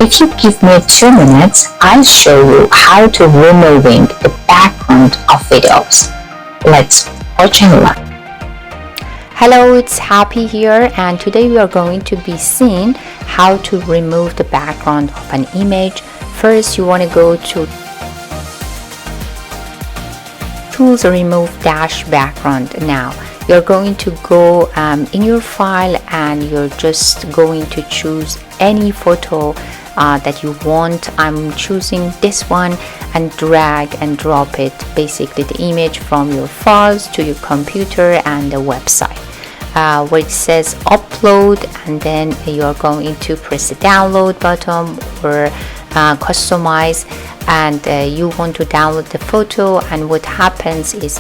If you give me 2 minutes, I'll show you how to removing the background of videos. Let's watch and learn. Hello, it's Happy here, and today we are going to be seeing how to remove the background of an image. First, you want to go to Tools, Remove Dash Background. Now you're going to go in your file and you're just going to choose any photo that you want. I'm choosing this one and drag and drop it, basically the image from your files to your computer and the website where it says upload, and then you're going to press the download button or customize, and you want to download the photo, and what happens is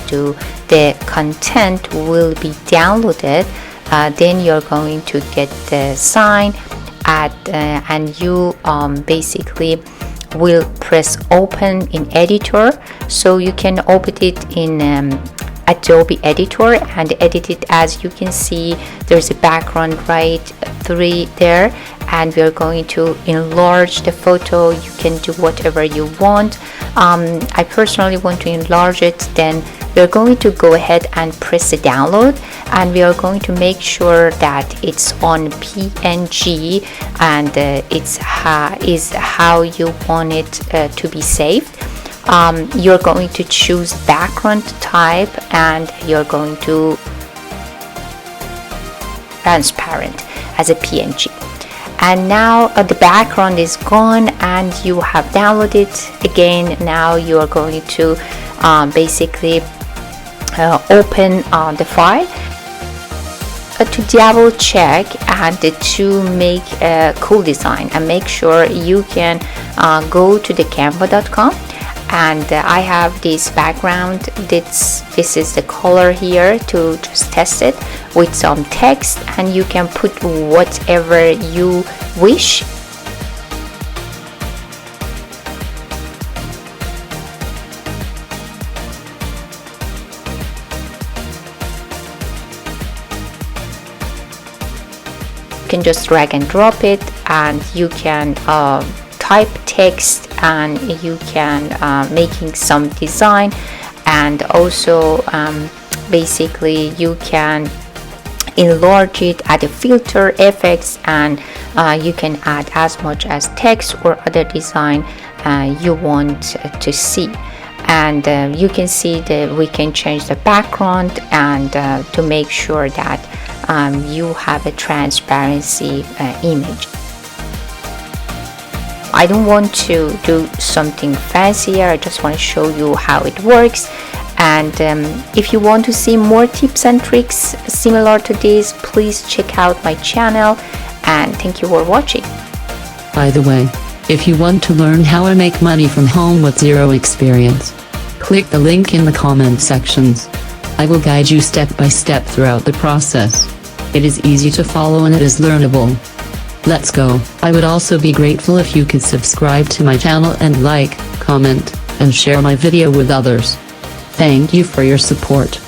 the content will be downloaded, then you're going to get the sign and you basically will press open in editor, so you can open it in Adobe Editor and edit it. As you can see, there's a background right 3 there, and we're going to enlarge the photo. You can do whatever you want. I personally want to enlarge it. Then we're going to go ahead and press the download, and we are going to make sure that it's on PNG and is how you want it to be saved. You're going to choose background type, and you're going to transparent as a PNG. And now the background is gone and you have downloaded it again. Now you are going to basically open the file to double check and to make a cool design, and make sure you can go to the canva.com. And I have this background. This is the color here to just test it with some text, and you can put whatever you wish. You can just drag and drop it, and you can type text, and you can making some design, and also basically you can enlarge it, add a filter, effects, and you can add as much as text or other design you want to see. And you can see that we can change the background and to make sure that you have a transparency image. I don't want to do something fancier, I just want to show you how it works. And if you want to see more tips and tricks similar to this, please check out my channel, and thank you for watching. By the way, if you want to learn how I make money from home with zero experience, click the link in the comment sections. I will guide you step by step throughout the process. It is easy to follow and it is learnable. Let's go. I would also be grateful if you could subscribe to my channel and like, comment, and share my video with others. Thank you for your support.